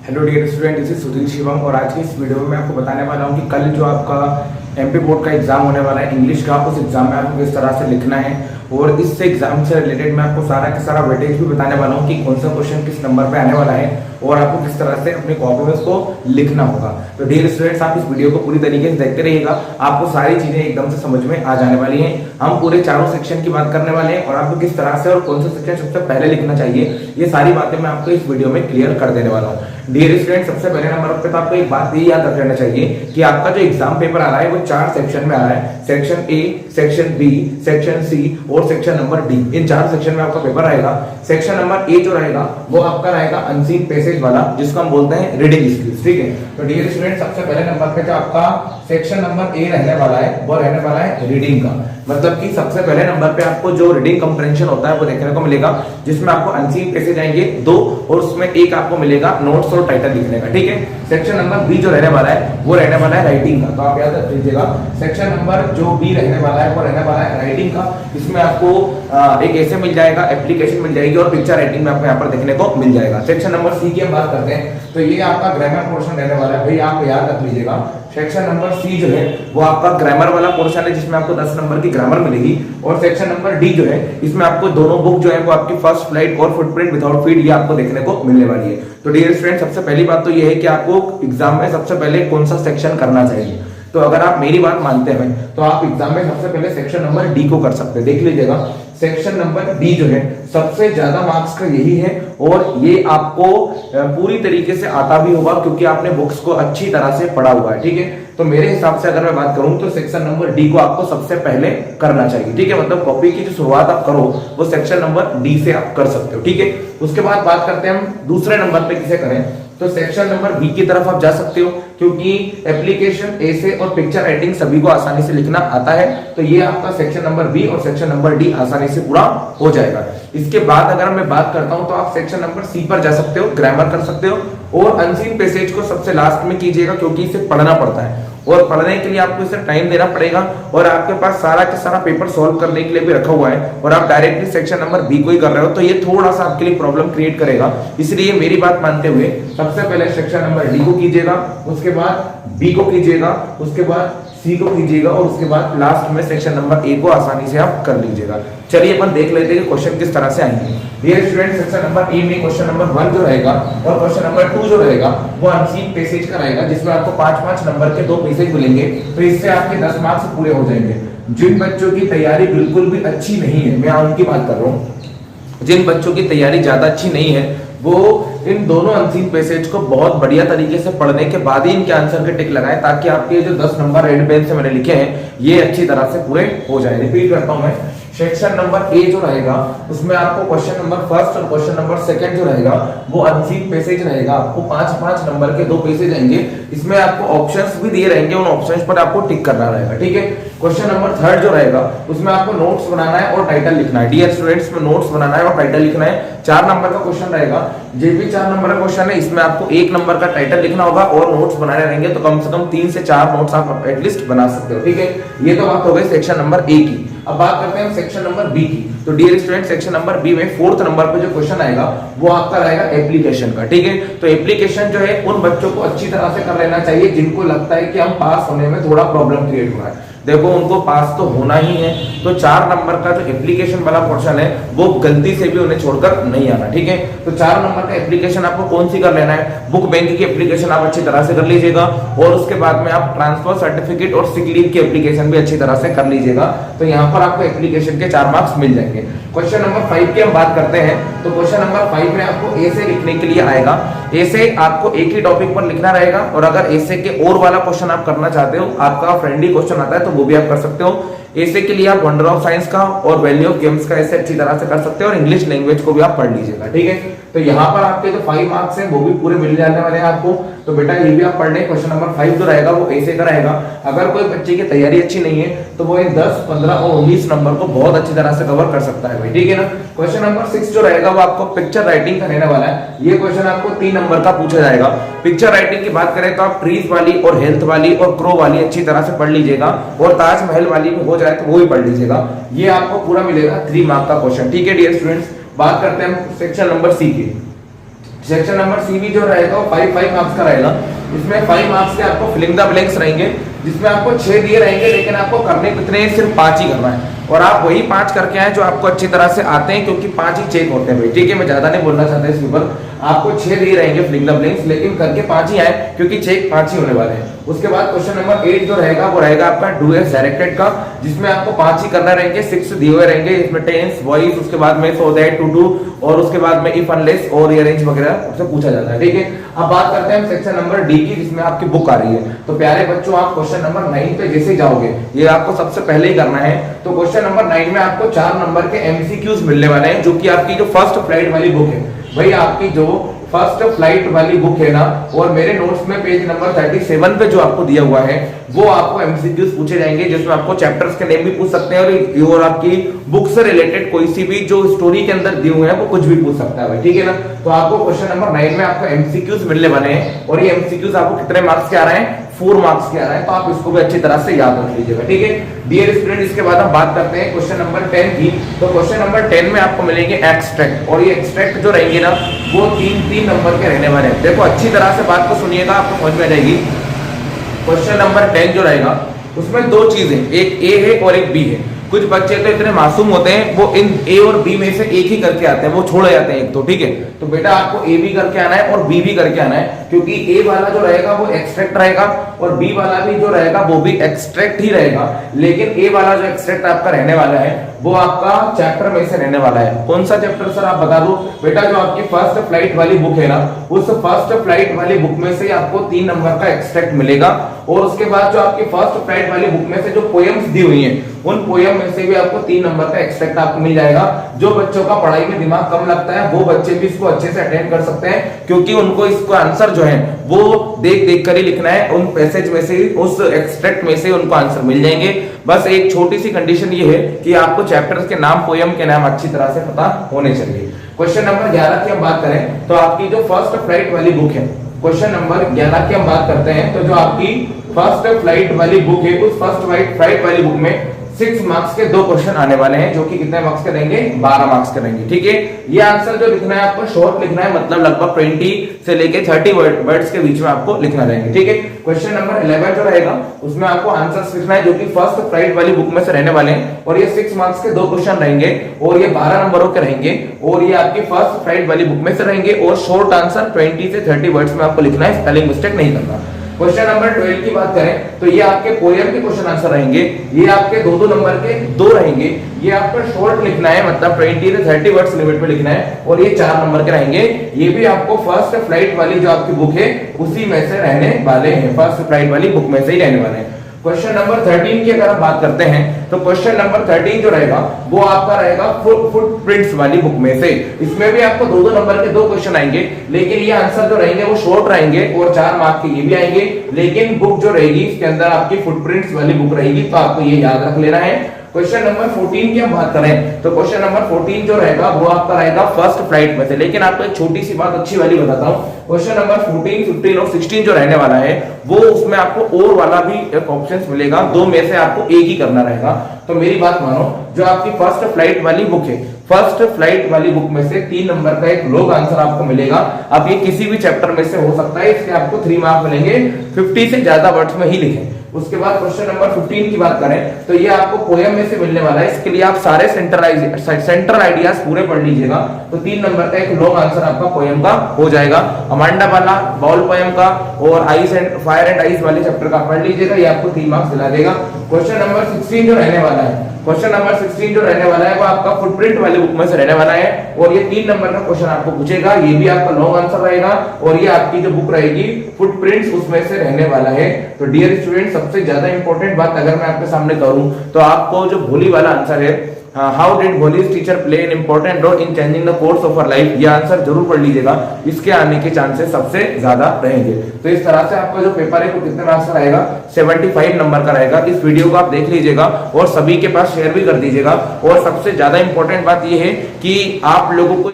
Hello dear student, this is Sudhir Shivam और आज की इस वीडियो में मैं आपको बताने वाला हूं कि कल जो आपका एमपी बोर्ड का एग्जाम होने वाला है इंग्लिश का, उस एग्जाम में आपको किस तरह से लिखना है और इससे एग्जाम से रिलेटेड मैं आपको सारा का सारा वेटेज भी बताने वाला हूं कि कौन सा क्वेश्चन किस नंबर पे आने वाला है और आपको किस तरह से अपनी कॉपी में उसको लिखना होगा। तो डियर स्टूडेंट्स, आप इस वीडियो को पूरी तरीके से देखते रहिएगा, आपको सारी चीजें एकदम से समझ में आ जाने वाली हैं। हम पूरे चारों सेक्शन की बात करने वाले हैं और आपको किस तरह से और कौन सा सेक्शन सबसे पहले लिखना चाहिए, ये सारी बातें मैं आपको इस वीडियो में क्लियर कर देने वाला हूँ। डियर स्टूडेंट, सबसे पहले नंबर पे तो आपको एक बात ये याद रख लेना चाहिए कि आपका जो एग्जाम पेपर आ रहा है वो 4 सेक्शन में आ रहा है। Section A, section B, section C और सेक्शन नंबर डी, इन 4 सेक्शन में आपका पेपर आएगा। सेक्शन नंबर ए जो रहेगा वो आपका रहेगा अनसीन पैसेज वाला, जिसको हम बोलते हैं रीडिंग स्किल्स। ठीक है, तो डियर स्टूडेंट, सबसे पहले नंबर पे जो आपका सेक्शन नंबर ए रहने वाला है वो रहने वाला है रीडिंग का। मतलब कि सबसे पहले नंबर पे आपको जो रीडिंग कंप्रेhension होता है वो देखने को मिलेगा, जिसमें आपको अनसीन पैसेज आएंगे 2 और उसमें एक आपको मिलेगा नोट्स और टाइटल लिखने का। ठीक है, सेक्शन नंबर बी जो रहने वाला है वो रहने वाला है राइटिंग का, तो आप याद रख लीजिएगा। सेक्शन नंबर जो बी रहने वाला है वो रहने वाला है राइटिंग का। इसमें आपको एक ऐसे मिल जाएगा, एप्लीकेशन मिल जाएगी और पिक्चर राइटिंग में आपको यहाँ पर देखने को मिल जाएगा। सेक्शन नंबर सी की हम बात करते हैं तो ये आपका ग्रामर पोर्शन रहने वाला है, भाई आप याद रख लीजिएगा। सेक्शन नंबर सी जो है वो आपका ग्रामर वाला पोर्शन है, जिसमें आपको 10 नंबर की ग्रामर मिलेगी। और सेक्शन नंबर डी जो है इसमें आपको दोनों बुक जो है वो आपकी फर्स्ट फ्लाइट और फुटप्रिंट विदाउट फीड ये आपको देखने को मिलने वाली है। तो डियर स्टूडेंट, सबसे पहली बात तो ये है कि आपको एग्जाम में सबसे पहले कौन सा सेक्शन करना चाहिए। तो अगर आप मेरी बात मानते हैं तो आप एग्जाम में सबसे पहले सेक्शन नंबर डी को कर सकते हैं। देख लीजिएगा, सेक्शन नंबर डी जो है सबसे ज्यादा मार्क्स का यही है और ये आपको पूरी तरीके से आता भी होगा क्योंकि आपने बुक्स को अच्छी तरह से पढ़ा हुआ है। ठीक है, तो मेरे हिसाब से अगर मैं बात करूं तो सेक्शन नंबर डी को आपको सबसे पहले करना चाहिए। ठीक है, मतलब कॉपी की जो शुरुआत आप करो वो सेक्शन नंबर डी से आप कर सकते हो। ठीक है, उसके बाद बात करते हैं हम दूसरे नंबर पे किसे करें, तो सेक्शन नंबर बी की तरफ आप जा सकते हो क्योंकि एप्लीकेशन, एसे और पिक्चर राइटिंग सभी को आसानी से लिखना आता है। तो ये आपका सेक्शन नंबर बी और सेक्शन नंबर डी आसानी से पूरा हो जाएगा। इसके बाद अगर मैं बात करता हूं तो आप सेक्शन नंबर सी पर जा सकते हो, ग्रामर कर सकते हो और अनसीन पैसेज को सबसे लास्ट में कीजिएगा क्योंकि इसे पढ़ना पड़ता है और पढ़ने के लिए आपको इसे टाइम देना पड़ेगा और आपके पास सारा का सारा पेपर सॉल्व करने के लिए भी रखा हुआ है और आप डायरेक्टली सेक्शन नंबर बी को ही कर रहे हो, तो ये थोड़ा सा आपके लिए प्रॉब्लम क्रिएट करेगा। इसलिए मेरी बात मानते हुए सबसे पहले सेक्शन नंबर डी को कीजिएगा, उसके बाद बी को कीजिएगा, उसके बाद सी को कीजिएगा और उसके बाद लास्ट में सेक्शन नंबर ए को आसानी से आप कर लीजिएगा। चलिए अपन देख लेते हैं कि क्वेश्चन किस तरह से आएंगे। Dear student, section number A में क्वेश्चन नंबर 1 जो रहेगा और क्वेश्चन नंबर 2 जो रहेगा वो अनसीन पैसेज का रहेगा, जिसमें आपको 5-5 नंबर के 2 पैसेज मिलेंगे। तो इससे आपके 10 मार्क्स पूरे हो जाएंगे। जिन बच्चों की तैयारी बिल्कुल भी अच्छी नहीं है, मैं उनकी बात कर रहा हूँ, जिन बच्चों की तैयारी ज्यादा अच्छी नहीं है वो इन दोनों अनसीन पैसेज को बहुत बढ़िया तरीके से पढ़ने के बाद ही इनके आंसर के टिक लगाएं ताकि आपके जो 10 नंबर रेड पेन से मैंने लिखे हैं ये अच्छी तरह से पूरे हो जाए। रिपीट करता हूं मैं, सेक्शन नंबर ए जो रहेगा उसमें आपको क्वेश्चन नंबर फर्स्ट और क्वेश्चन नंबर सेकंड जो रहेगा वो अनसीन पैसेज रहेगा। आपको 5-5 नंबर के 2 पैसेज आएंगे, इसमें आपको ऑप्शंस भी दिए रहेंगे, उन ऑप्शंस पर आपको टिक करना रहेगा। ठीक है, क्वेश्चन नंबर 3 जो रहेगा उसमें आपको नोट्स बनाना है और टाइटल लिखना है। डियर स्टूडेंट्स, में नोट्स बनाना है और टाइटल लिखना है। 4 नंबर का क्वेश्चन रहेगा, ये भी 4 नंबर का क्वेश्चन है, इसमें आपको 1 नंबर का टाइटल लिखना होगा और नोट्स बनाने रहेंगे, तो कम से कम 3 से 4 नोट्स आप एटलीस्ट बना सकते हो। ठीक है, ये तो बात हो गई सेक्शन नंबर ए की। अब बात करते हैं सेक्शन नंबर बी की। तो dear student, section number B में 4th नंबर पे जो क्वेश्चन आएगा वो आपका रहेगा एप्लीकेशन का। ठीक है, तो एप्लीकेशन जो है उन बच्चों को अच्छी तरह से कर लेना चाहिए जिनको लगता है कि हम पास होने में थोड़ा प्रॉब्लम क्रिएट हो रहा है। देखो, उनको पास तो होना ही है, तो 4 नंबर का जो एप्लीकेशन वाला पोर्शन है वो गलती से भी उन्हें छोड़कर नहीं आना। ठीक है, तो 4 नंबर का एप्लीकेशन आपको कौन सी कर लेना है, बुक बैंक की एप्लीकेशन आप अच्छी तरह से कर लीजिएगा और उसके बाद में आप ट्रांसफर सर्टिफिकेट और सिक लीव की एप्लीकेशन भी अच्छी तरह से कर लीजिएगा। तो यहाँ पर आपको एप्लीकेशन के 4 मार्क्स मिल जाएंगे। क्वेश्चन नंबर 5 की हम बात करते हैं तो क्वेश्चन नंबर 5 में आपको ए से लिखने के लिए आएगा। ए से आपको एक ही टॉपिक पर लिखना रहेगा और अगर ए से के और वाला क्वेश्चन आप करना चाहते हो, आपका फ्रेंडली क्वेश्चन आता है तो वो भी आप कर सकते हो। ऐसे के लिए आप वंडर ऑफ साइंस का और वैल्यू ऑफ गेम्स का ऐसे अच्छी तरह से कर सकते हो और इंग्लिश लैंग्वेज को भी आप पढ़ लीजिएगा। ठीक है, तो यहाँ पर आपके जो 5 मार्क्स हैं वो भी पूरे मिल जाने वाले हैं आपको। तो बेटा ये भी आप पढ़ लें। क्वेश्चन नंबर 5 जो रहेगा वो ऐसे का रहेगा। अगर कोई बच्चे की तैयारी अच्छी नहीं है तो वो इन 10, 15 और 19 नंबर को बहुत अच्छी तरह से कवर कर सकता है भाई। ठीक है ना। क्वेश्चन नंबर 6 जो रहेगा वो आपको पिक्चर राइटिंग का रहने वाला है। ये क्वेश्चन आपको 3 नंबर का पूछा जाएगा। पिक्चर राइटिंग की बात करें तो आप ट्रीज वाली और हेल्थ वाली और क्रो वाली अच्छी तरह से पढ़ लीजिएगा और ताजमहल वाली भी हो जाए तो वो भी पढ़ लीजिएगा। ये आपको पूरा मिलेगा 3 मार्क का क्वेश्चन। ठीक है डियर स्टूडेंट्स, बात करते हैं हम सेक्शन नंबर सी की। सेक्शन नंबर सी भी जो रहेगा वो 5 मार्क्स का रहेगा। इसमें 5 मार्क्स के आपको फिलिंग द ब्लैंक्स रहेंगे, जिसमें आपको 6 दिए रहेंगे, लेकिन आपको करने कितने हैं, सिर्फ 5 ही करना है। और आप वही 5 करके आए जो आपको अच्छी तरह से आते हैं, क्योंकि 5 ही चेक होते हैं भाई, ठीक है। मैं ज्यादा नहीं बोलना चाहता इसके ऊपर। आपको 6 दिए रहेंगे फिलिंग द ब्लैंक्स, लेकिन करके 5 ही आए, क्योंकि चेक 5 ही होने वाले हैं। उसके बाद क्वेश्चन नंबर 8 जो रहेगा वो रहेगा आपका डू एज डायरेक्टेड का, जिसमें आपको 5 ही करना रहेंगे, 6 दिए हुए रहेंगे। इसमें टेंस, वॉइस, उसके बाद में सो दैट, टू डू, और उसके बाद में इफ, अनलेस और रीअरेंज वगैरह उससे पूछा जाता है, ठीक है। अब बात करते हैं सेक्शन नंबर डी की, जिसमें आपकी बुक आ रही है। तो प्यारे बच्चों, आप क्वेश्चन नंबर 9 पे जैसे जाओगे, ये आपको सबसे पहले ही करना है। तो क्वेश्चन नंबर 9 में आपको 4 नंबर के एमसीक्यूज मिलने वाले हैं, जो कि आपकी जो फर्स्ट फ्लाइट वाली बुक है भाई, आपकी जो फर्स्ट फ्लाइट वाली बुक है ना, और मेरे नोट्स में पेज नंबर 37 पे जो आपको दिया हुआ है, वो आपको एमसीक्यूज पूछे जाएंगे, जिसमें आपको चैप्टर्स के नेम भी पूछ सकते हैं, और आपकी बुक से रिलेटेड कोई सी भी जो स्टोरी के अंदर दिए हुए हैं वो कुछ भी पूछ सकता है भाई, ठीक है ना। तो आपको क्वेश्चन नंबर 9 में आपको एमसीक्यूज मिलने वाले हैं, और ये एमसीक्यूज आपको कितने मार्क्स के आ रहे हैं, 4 मार्क्स के आ रहा है। तो आप इसको भी अच्छी तरह से याद रख लीजिएगा, ठीक है डियर स्टूडेंट। इसके बाद हम बात करते हैं क्वेश्चन नंबर 10 की। तो क्वेश्चन नंबर 10 में आपको मिलेंगे एक्सट्रैक्ट, और ये एक्सट्रैक्ट जो रहेंगे ना, वो 3 नंबर के रहने वाले हैं। देखो अच्छी तरह से बात को सुनिएगा, आपको समझ में आ जाएगी। क्वेश्चन नंबर 10 जो रहेगा, उसमें 2 चीजें, एक ए है और एक बी है। कुछ बच्चे तो इतने मासूम होते हैं, वो इन ए और बी में से एक ही करके आते हैं, वो छोड़ जाते हैं एक तो, ठीक है। तो बेटा आपको ए भी करके आना है और बी भी करके आना है, क्योंकि ए वाला जो रहेगा वो एक्सट्रैक्ट रहेगा, और बी वाला भी जो रहेगा वो भी एक्सट्रैक्ट ही रहेगा। लेकिन ए वाला जो एक्सट्रैक्ट आपका रहने वाला है, वो आपका चैप्टर में से रहने वाला है। कौन सा चैप्टर सर, आप बता दो बेटा। जो आपकी फर्स्ट फ्लाइट वाली बुक है ना, उस फर्स्ट फ्लाइट वाली बुक में से आपको 3 नंबर का एक्सट्रैक्ट मिलेगा, और उसके बाद जो आपकी फर्स्ट फ्लाइट वाली बुक में से जो पोएम्स दी हुई हैं, उन पोएम में से भी आपको 3 नंबर का एक्सट्रैक्ट आपको मिल जाएगा। जो बच्चों का पढ़ाई में दिमाग कम लगता है, वो बच्चे भी इसको अच्छे से अटेंड कर सकते हैं, क्योंकि उनको इसको आंसर जो है वो देख कर ही लिखना है। उन पैसेज में से, उस एक्सट्रैक्ट में से उनको आंसर मिल जाएंगे। बस एक छोटी सी कंडीशन ये है कि आपको चैप्टर्स के नाम, पोएम के नाम अच्छी तरह से पता होने चाहिए। क्वेश्चन नंबर 11 की हम बात करें, तो आपकी जो फर्स्ट फ्लाइट वाली बुक है, क्वेश्चन नंबर 11 की हम बात करते हैं। तो जो आपकी फर्स्ट फ्लाइट वाली बुक है, उस फर्स्ट फ्लाइट वाली बुक में 6 मार्क्स के 2 क्वेश्चन आने वाले हैं, जो कि कितने मार्क्स के रहेंगे, 12 मार्क्स के रहेंगे, ठीक है। ये आंसर जो लिखना है आपको शॉर्ट लिखना है, मतलब लगभग 20 से लेके 30 वर्ड्स के बीच में आपको लिखना रहेंगे, ठीक है। क्वेश्चन नंबर 11 जो रहेगा, उसमें आपको आंसर्स लिखना है, जो कि फर्स्ट फ्लाइट वाली बुक में से रहने वाले हैं, और ये 6 मार्क्स के 2 क्वेश्चन रहेंगे, और ये 12 नंबरों के रहेंगे, और ये आपकी फर्स्ट फ्लाइट वाली बुक में से रहेंगे, और शॉर्ट आंसर 20 से 30 वर्ड्स में आपको लिखना है, स्पेलिंग मिस्टेक नहीं करना। क्वेश्चन नंबर 12 की बात करें, तो ये आपके पोएम के क्वेश्चन आंसर रहेंगे। ये आपके 2-2 नंबर के 2 रहेंगे। ये आपको शॉर्ट लिखना है, मतलब 20 से 30 वर्ड्स लिमिट में लिखना है, और ये 4 नंबर के रहेंगे। ये भी आपको फर्स्ट फ्लाइट वाली जो आपकी बुक है, उसी में से रहने वाले हैं, फर्स्ट फ्लाइट वाली बुक में से ही रहने वाले हैं। क्वेश्चन नंबर 13 की अगर हम बात करते हैं, तो क्वेश्चन नंबर 13 जो रहेगा, वो आपका रहेगा फुटप्रिंट्स वाली बुक में से। इसमें भी आपको 2-2 नंबर के 2 क्वेश्चन आएंगे, लेकिन ये आंसर जो रहेंगे वो शॉर्ट रहेंगे, और 4 मार्क के ये भी आएंगे। लेकिन बुक जो रहेगी, इसके अंदर आपकी फुटप्रिंट्स वाली बुक रहेगी, तो आपको ये याद रख लेना है। क्वेश्चन नंबर 14 की हम बात करें, तो क्वेश्चन नंबर 14 जो रहेगा, वो आपका रहेगा फर्स्ट फ्लाइट में से। लेकिन आपको एक छोटी सी बात अच्छी वाली बताता हूँ, क्वेश्चन नंबर 14, 15 और 16 जो रहने वाला है, वो उसमें आपको और वाला भी एक ऑप्शन मिलेगा, 2 में से आपको एक ही करना रहेगा। तो मेरी बात मानो, जो आपकी फर्स्ट फ्लाइट वाली बुक है, फर्स्ट फ्लाइट वाली बुक में से 3 नंबर का एक लॉन्ग आंसर आपको मिलेगा। अब ये किसी भी चैप्टर में से हो सकता है, इसके आपको 3 मार्क्स मिलेंगे, 50 से ज्यादा वर्ड्स में ही लिखें। उसके बाद क्वेश्चन नंबर 15 की बात करें, तो ये आपको पोएम में से मिलने वाला है। इसके लिए आप सारे सेंट्रल आइडियाज पूरे पढ़ लीजिएगा, तो 3 नंबर का एक लॉन्ग आंसर आपका पोएम का हो जाएगा। अमांडा वाला बॉल पोएम का और ice and fire and ice वाले चैप्टर का पढ़ लीजिएगा, ये आपको 3 मार्क्स दिला देगा। क्वेश्चन नंबर 16 जो रहने वाला है, क्वेश्चन नंबर 16 जो रहने वाला है, वो आपका फुटप्रिंट वाली बुक में से रहने वाला है, और ये 3 नंबर का क्वेश्चन आपको पूछेगा। ये भी आपका लॉन्ग आंसर रहेगा, और ये आपकी जो बुक रहेगी फुटप्रिंट्स, उसमें से रहने वाला है। तो डियर स्टूडेंट, सबसे ज्यादा इंपॉर्टेंट बात अगर मैं आपके सामने करूं, तो आपको जो भोली वाला आंसर है, how did Bholi's teacher play an important role in changing the course of our life, ये आंसर जरूर पढ़ लीजिएगा, इसके आने के चांसेस सबसे ज्यादा रहेंगे। तो इस तरह से आपका जो पेपर है, वो कितने मार्क्स का रहेगा, 75 नंबर का रहेगा। इस वीडियो को आप देख लीजिएगा और सभी के पास शेयर भी कर दीजिएगा। और सबसे ज्यादा इंपॉर्टेंट बात यह है कि आप लोगों को